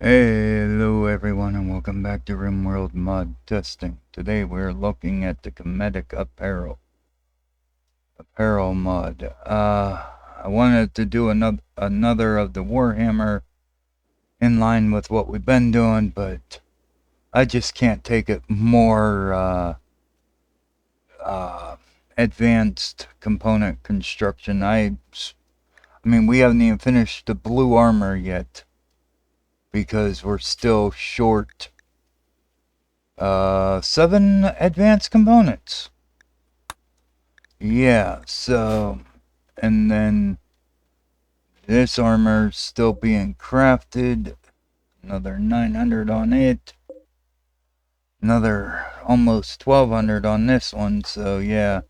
Hello everyone and welcome back to RimWorld Mod Testing. Today we're looking at the Kemetic Apparel mod. I wanted to do another of the Warhammer in line with what we've been doing, but I just can't take it more advanced component construction. I mean, we haven't even finished the blue armor yet because we're still short 7 advanced components. Yeah, so, and then this armor's still being crafted. Another 900 on it. Another almost 1200 on this one, so yeah.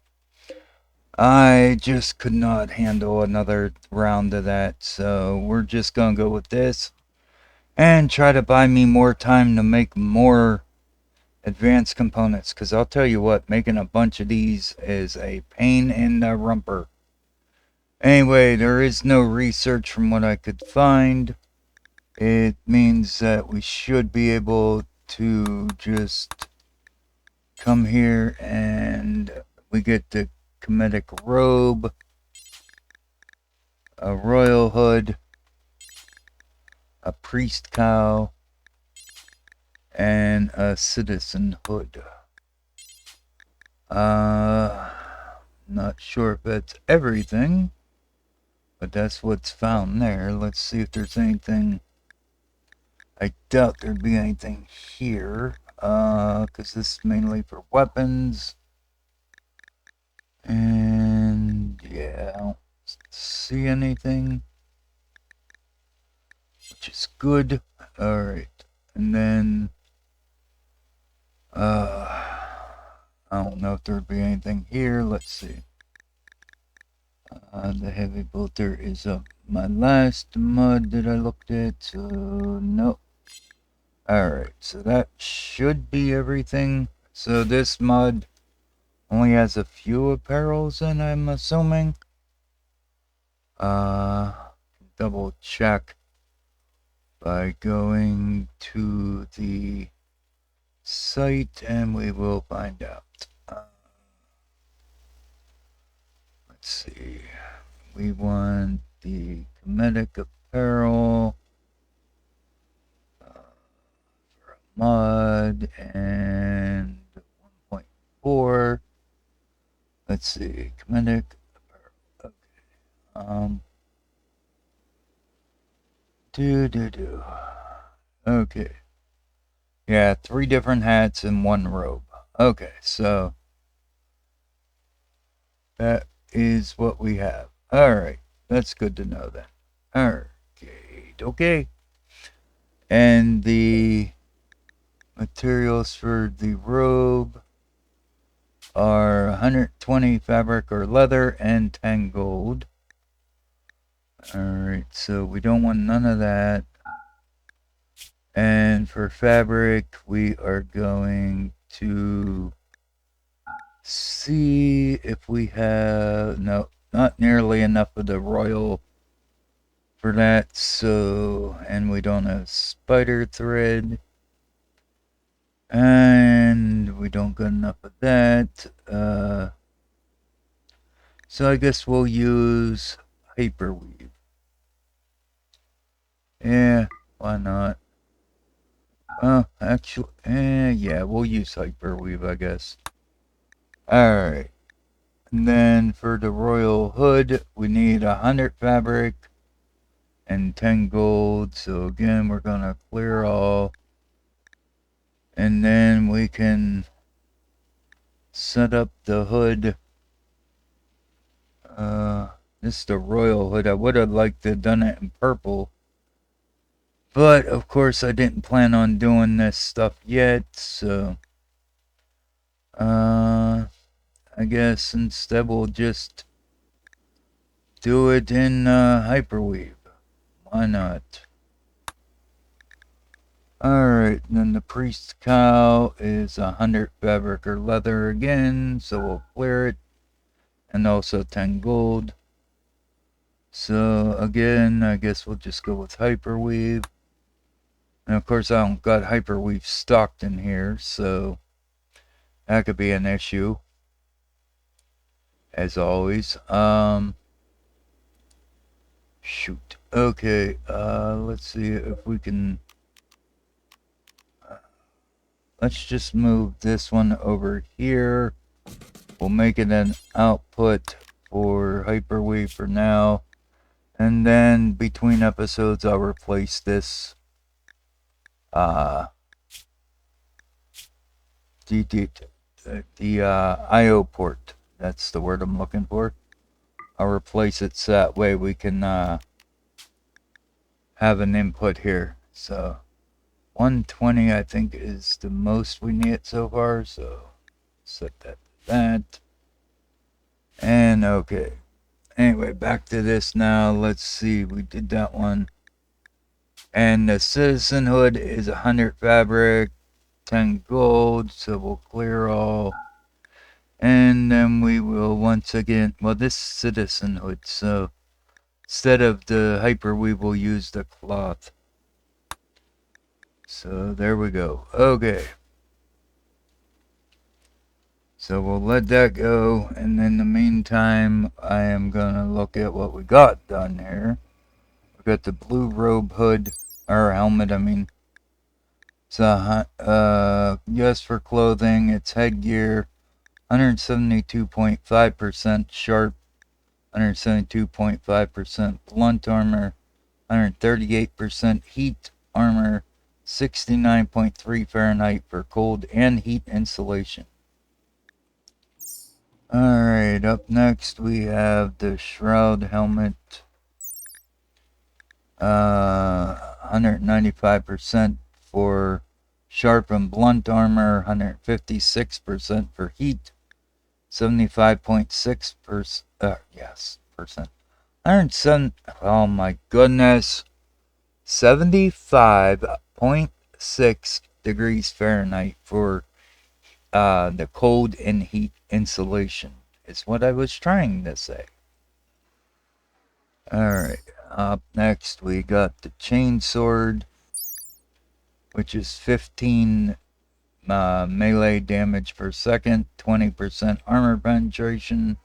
I just could not handle another round of that, so we're just gonna go with this. And try to buy me more time to make more advanced components, because I'll tell you what, making a bunch of these is a pain in the rumper. Anyway, there is no research from what I could find. It means that we should be able to just come here and we get the Kemetic robe, a royal hood, a priest cowl, and a citizen hood. Not sure if that's everything, but that's what's found there. Let's see if there's anything. I doubt there'd be anything here, because this is mainly for weapons. And yeah, I don't see anything, which is good. Alright, and then, I don't know if there'd be anything here. Let's see. The heavy bolter is my last mud that I looked at, so nope. Alright, so that should be everything. So this mod only has a few apparels in, I'm assuming. Double check by going to the site and we will find out. Let's see. We want the Kemetic Apparel for a mod and 1.4. Let's see. Kemetic Apparel. Okay. Okay. Yeah, 3 different hats and 1 robe. Okay, so that is what we have. Alright, that's good to know then. Okay. And the materials for the robe are 120 fabric or leather and 10 gold. Alright, so we don't want none of that. And for fabric, we are going to see if we have, no, not nearly enough of the royal for that, so, and we don't have spider thread, and we don't got enough of that, so I guess we'll use hyperweave. Yeah, why not? Actually, yeah, we'll use hyperweave, I guess. Alright. And then for the royal hood, we need 100 fabric and 10 gold. So again, we're going to clear all. And then we can set up the hood. This is the royal hood. I would have liked to have done it in purple. But, of course, I didn't plan on doing this stuff yet. So, I guess instead we'll just do it in hyperweave. Why not? Alright, then the priest cowl is 100 fabric or leather again, so we'll clear it. And also 10 gold. So again, I guess we'll just go with hyperweave. And of course, I don't got hyperweave stocked in here, so that could be an issue, as always. Shoot. Okay, let's see if we can. Let's just move this one over here. We'll make it an output for hyperweave for now. And then between episodes, I'll replace this the IO port. That's the word I'm looking for. I'll replace it so that way we can have an input here. So 120 I think is the most we need so far. So set that to that. And okay. Anyway, back to this now. Let's see. We did that one. And the citizenhood is 100 fabric, 10 gold. So we'll clear all. And then we will once again, well, this citizenhood. So instead of the hyper, we will use the cloth. So there we go. Okay. So we'll let that go. And in the meantime, I am going to look at what we got done here. We got the blue robe hood, or helmet, I mean. So, yes, for clothing, it's headgear, 172.5% sharp, 172.5% blunt armor, 138% heat armor, 69.3 Fahrenheit for cold and heat insulation. Alright, up next we have the Shroud helmet. 195% for sharp and blunt armor, 156% for heat, 75.6%, percent. 107, oh my goodness, 75.6 degrees Fahrenheit for the cold and heat insulation is what I was trying to say. Alright, up next we got the chain sword, which is 15 melee damage per second, 20% armor penetration.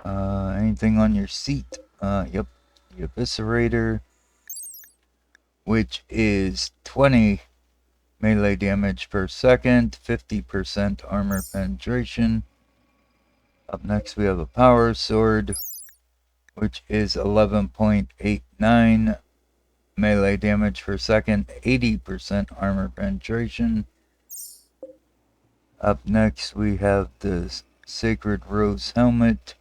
Anything on your seat? Yep, the eviscerator, which is 20 melee damage per second, 50% armor penetration. Up next we have a power sword, which is 11.89 melee damage per second, 80% armor penetration. Up next we have the Sacred Rose helmet,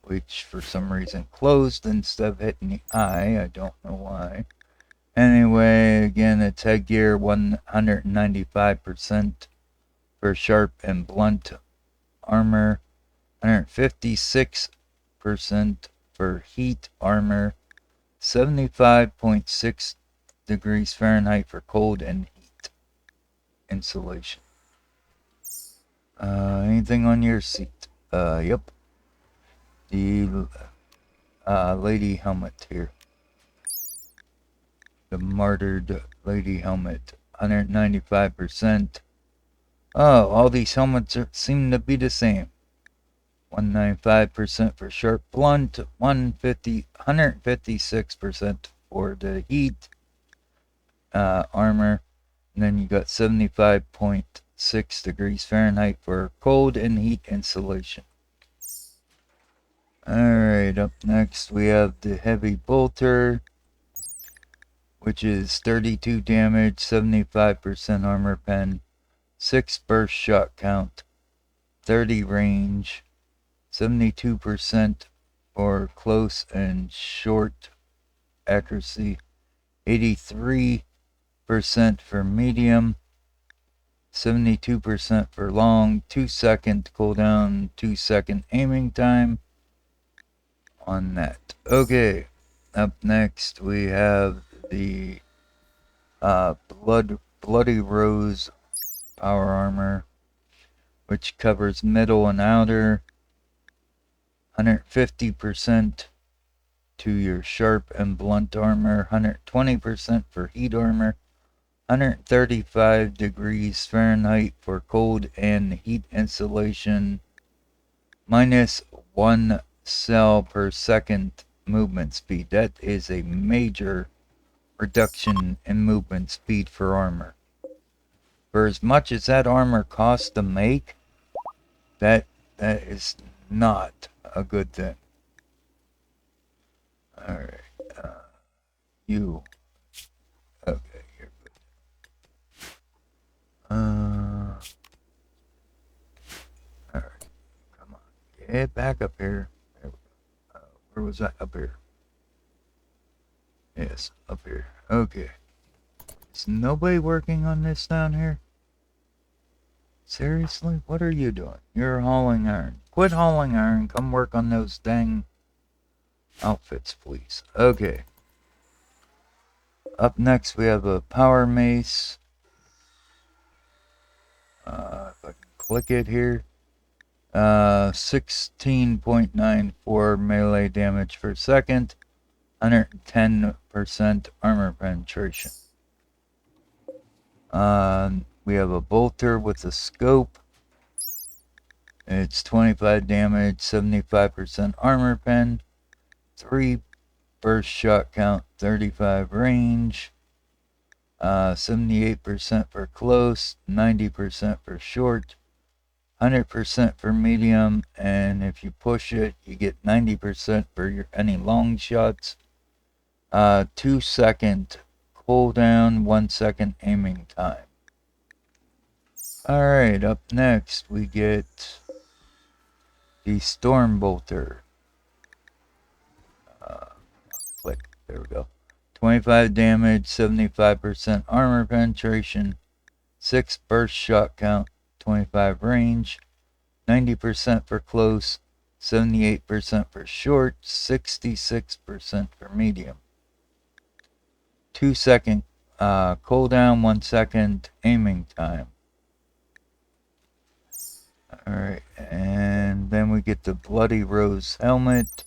which for some reason closed instead of hitting the eye. I don't know why. Anyway, again, it's headgear, 195% for sharp and blunt armor, 156% for heat armor, 75.6 degrees Fahrenheit for cold and heat insulation. Anything on your seat? Yep. The lady helmet here. The martyred lady helmet, 195%. Oh, all these helmets seem to be the same. 195% for sharp blunt, 156% for the heat armor, and then you got 75.6 degrees Fahrenheit for cold and heat insulation. Alright, up next we have the heavy bolter, which is 32 damage, 75% armor pen, 6 burst shot count, 30 range, 72% for close and short accuracy, 83% for medium, 72% for long, 2-second cooldown, 2-second aiming time on that. Okay, up next we have the Bloody Rose power armor, which covers middle and outer, 150% to your sharp and blunt armor, 120% for heat armor, 135 degrees Fahrenheit for cold and heat insulation, minus 1 cell per second movement speed. That is a major reduction in movement speed for armor. For as much as that armor costs to make, that is not a good thing. Alright, you. Okay, you're good. Alright, come on. Get back up here. There we go. Where was that? Up here. Yes, up here. Okay. Is nobody working on this down here? Seriously? What are you doing? You're hauling iron. Quit hauling iron. Come work on those dang outfits, please. Okay. Up next, we have a power mace. If I can click it here. 16.94 melee damage per second. 110% armor penetration. We have a bolter with a scope. It's 25 damage, 75% armor pen, 3 burst shot count, 35 range, 78% for close, 90% for short, 100% for medium, and if you push it, you get 90% for any long shots. 2-second cooldown, 1-second aiming time. Alright, up next we get the Storm Bolter. Click, there we go. 25 damage, 75% armor penetration, 6 burst shot count, 25 range, 90% for close, 78% for short, 66% for medium. 2-second cooldown, 1-second aiming time. Alright, and then we get the Bloody Rose helmet,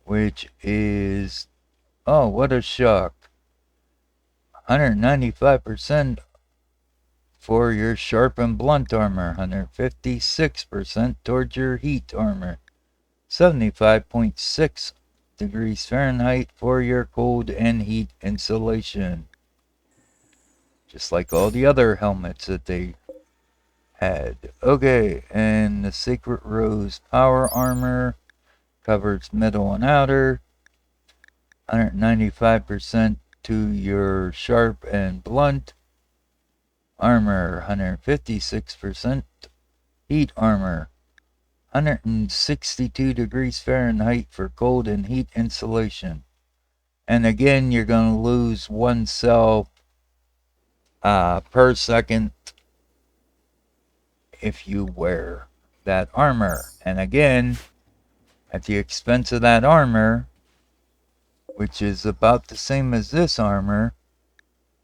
which is, oh, what a shock, 195% for your sharp and blunt armor, 156% towards your heat armor, 75.6 degrees Fahrenheit for your cold and heat insulation. Just like all the other helmets that they had. Okay, and the Sacred Rose power armor covers middle and outer, 195% to your sharp and blunt armor, 156% heat armor, 162 degrees Fahrenheit for cold and heat insulation. And again, you're going to lose 1 cell per second if you wear that armor. And again, at the expense of that armor, which is about the same as this armor,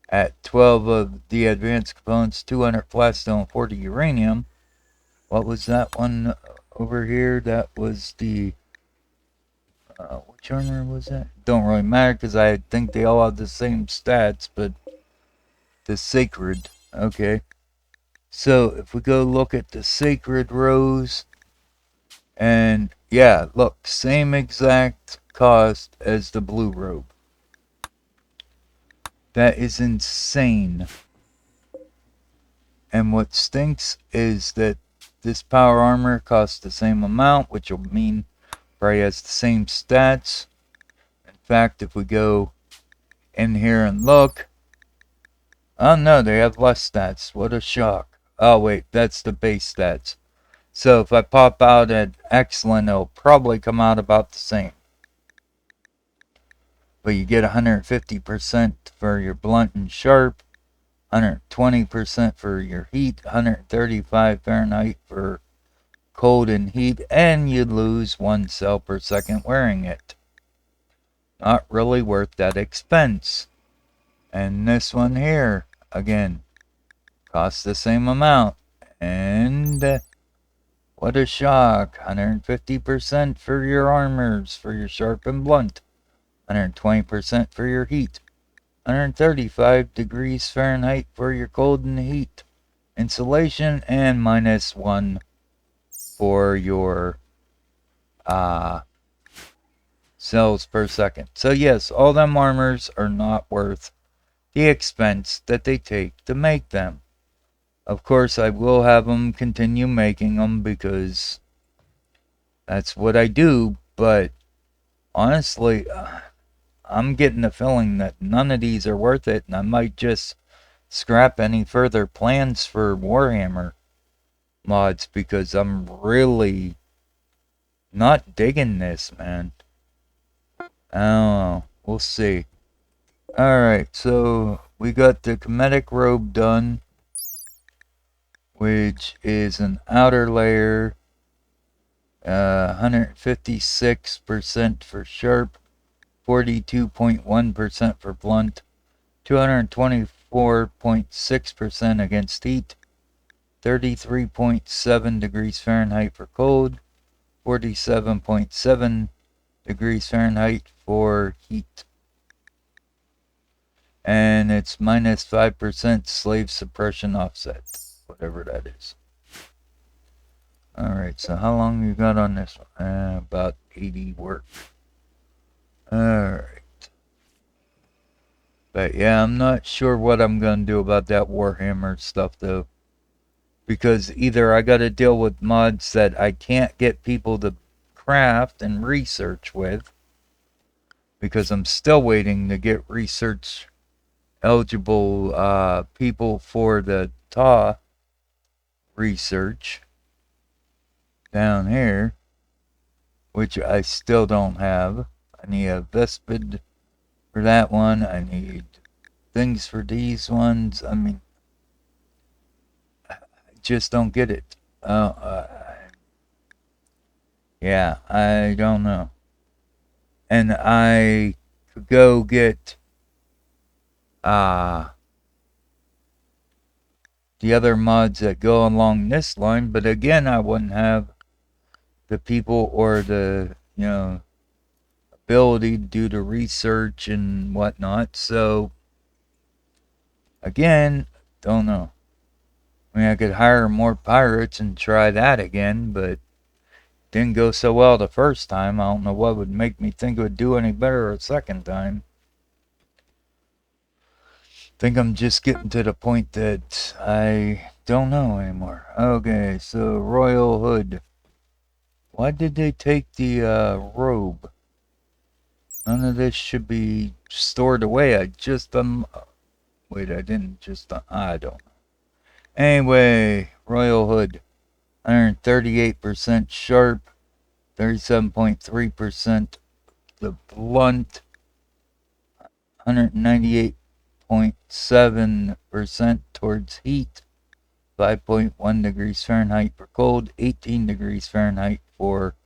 at 12 of the advanced components, 200 plastone, 40 uranium. What was that one over here? That was the, which armor was that? Don't really matter because I think they all have the same stats, but the Sacred, okay. So if we go look at the Sacred Rose, and yeah, look, same exact cost as the blue robe. That is insane. And what stinks is that this power armor costs the same amount, which will mean probably has the same stats. In fact, if we go in here and look, oh no, they have less stats. What a shock. Oh wait, that's the base stats. So if I pop out at excellent, it'll probably come out about the same. But you get 150% for your blunt and sharp, 120% for your heat, 135 Fahrenheit for cold and heat, and you lose 1 cell per second wearing it. Not really worth that expense. And this one here, again, costs the same amount. And What a shock. 150% for your armors, for your sharp and blunt. 120% for your heat. 135 degrees Fahrenheit for your cold and heat. Insulation, and -1 for your cells per second. So yes, all them armors are not worth the expense that they take to make them. Of course, I will have them continue making them because that's what I do, but honestly, I'm getting the feeling that none of these are worth it, and I might just scrap any further plans for Warhammer mods because I'm really not digging this, man. I don't know. We'll see. Alright, so we got the Kemetic robe done, which is an outer layer, 156% for sharp, 42.1% for blunt, 224.6% against heat, 33.7 degrees Fahrenheit for cold, 47.7 degrees Fahrenheit for heat. And it's -5% slave suppression offset, whatever that is. Alright, so how long you got on this one? About 80 work. Alright. But yeah, I'm not sure what I'm gonna do about that Warhammer stuff though. Because either I gotta deal with mods that I can't get people to craft and research with, because I'm still waiting to get research eligible people for the TA research down here, which I still don't have. I need a Vespid for that one. I need things for these ones. I mean, I just don't get it. Yeah, I don't know. And I could go get the other mods that go along this line, but again, I wouldn't have the people or the, ability to do the research and whatnot. So, again, don't know. I mean, I could hire more pirates and try that again, but didn't go so well the first time. I don't know what would make me think it would do any better a second time. Think I'm just getting to the point that I don't know anymore. Okay, so Royal Hood. Why did they take the robe? None of this should be stored away. I just wait, I didn't just I don't know. Anyway, Royal Hood. 138% sharp, 37.3% the blunt, 198.7% towards heat, 5.1 degrees Fahrenheit for cold, 18 degrees Fahrenheit for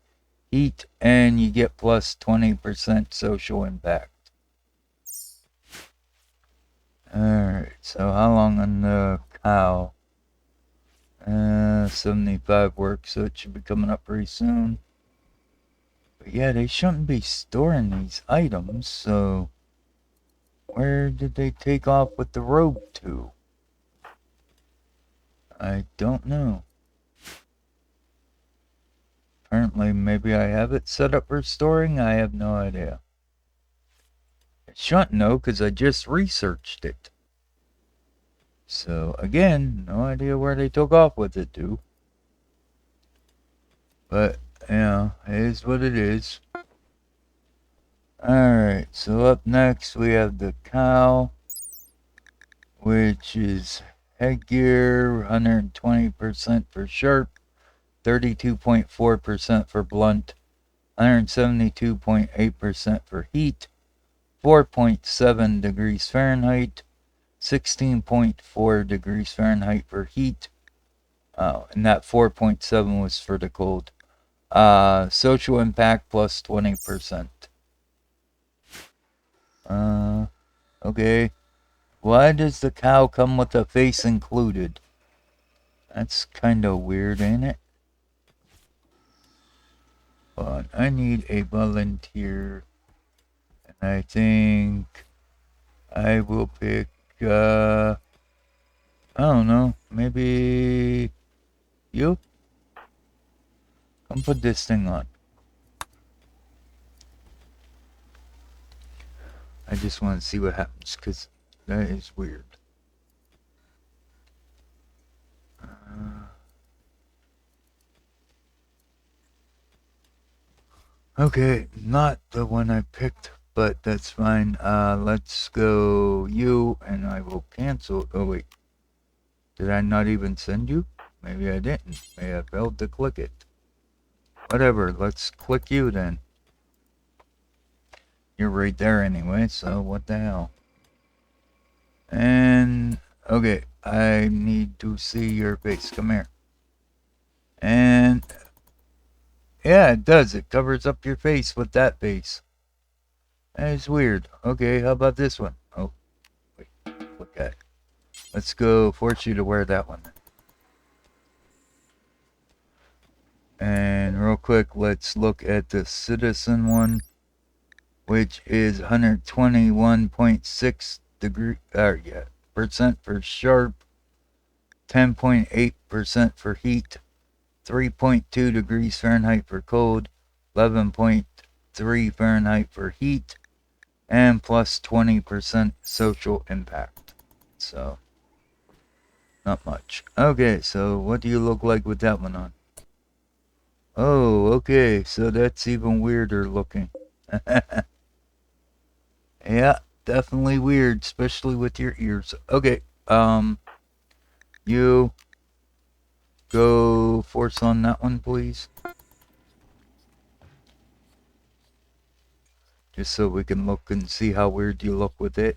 heat, and you get plus 20% social impact. Alright, so how long on the cow? 75 work, so it should be coming up pretty soon. But yeah, they shouldn't be storing these items, so where did they take off with the robe to? I don't know. Apparently, maybe I have it set up for storing. I have no idea. I shouldn't know because I just researched it. So, again, no idea where they took off with it to. But, yeah, it is what it is. Alright, so up next we have the cow, which is headgear, 120% for sharp, 32.4% for blunt, 172.8% for heat, 4.7 degrees Fahrenheit, 16.4 degrees Fahrenheit for heat. Oh, and that 4.7 was for the cold. Social impact plus 20%. Okay. Why does the cow come with a face included? That's kind of weird, ain't it? But I need a volunteer. And I think I will pick, I don't know, maybe you? Come put this thing on. I just want to see what happens, because that is weird. Okay, not the one I picked, but that's fine. Let's go you, and I will cancel. Oh, wait. Did I not even send you? Maybe I didn't. Maybe I failed to click it. Whatever, let's click you then. You're right there anyway, so what the hell. And, okay, I need to see your face. Come here. And, yeah, it does. It covers up your face with that face. That is weird. Okay, how about this one? Oh, wait, look at it. Let's go force you to wear that one. And real quick, let's look at the citizen one, which is 121.6 degree, percent for sharp, 10.8% for heat, 3.2 degrees Fahrenheit for cold, 11.3 Fahrenheit for heat, and plus 20% social impact. So, not much. Okay, so what do you look like with that one on? Oh, okay, so that's even weirder looking. Yeah, definitely weird, especially with your ears. Okay, you go force on that one, please. Just so we can look and see how weird you look with it.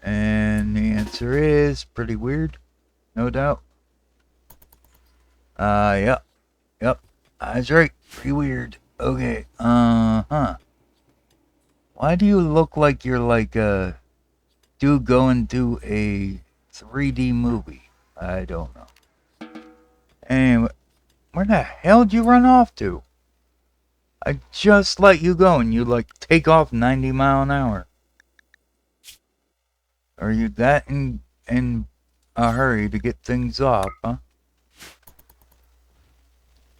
And the answer is pretty weird, no doubt. Yep, yep, that's right, pretty weird. Okay, huh. Why do you look like you're like a dude going to a 3D movie? I don't know. Anyway, where the hell did you run off to? I just let you go and you like take off 90 mile an hour. Are you that in a hurry to get things off, huh?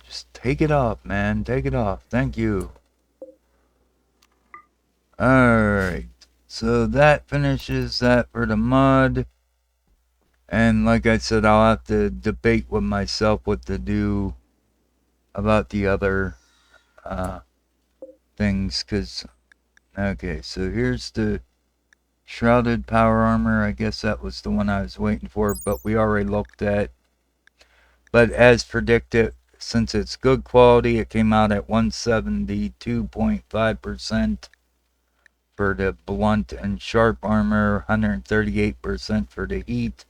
Just take it off, man. Take it off. Thank you. Alright. So that finishes that for the mud. And like I said, I'll have to debate with myself what to do about the other things. Because, okay, so here's the shrouded power armor. I guess that was the one I was waiting for, but we already looked at. But as predicted, since it's good quality, it came out at 172.5% for the blunt and sharp armor, 138% for the heat,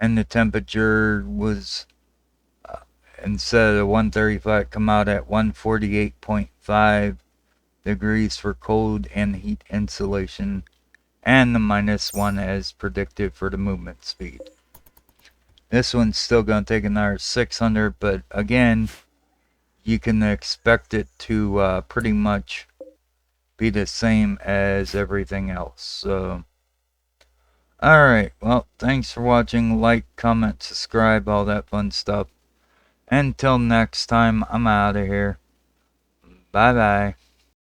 and the temperature was, instead of 135, come out at 148.5 degrees for cold and heat insulation, and the -1 as predicted for the movement speed. This one's still going to take another 600, but again, you can expect it to pretty much be the same as everything else. So, alright, well, thanks for watching. Like, comment, subscribe, all that fun stuff. Until next time, I'm out of here. Bye bye.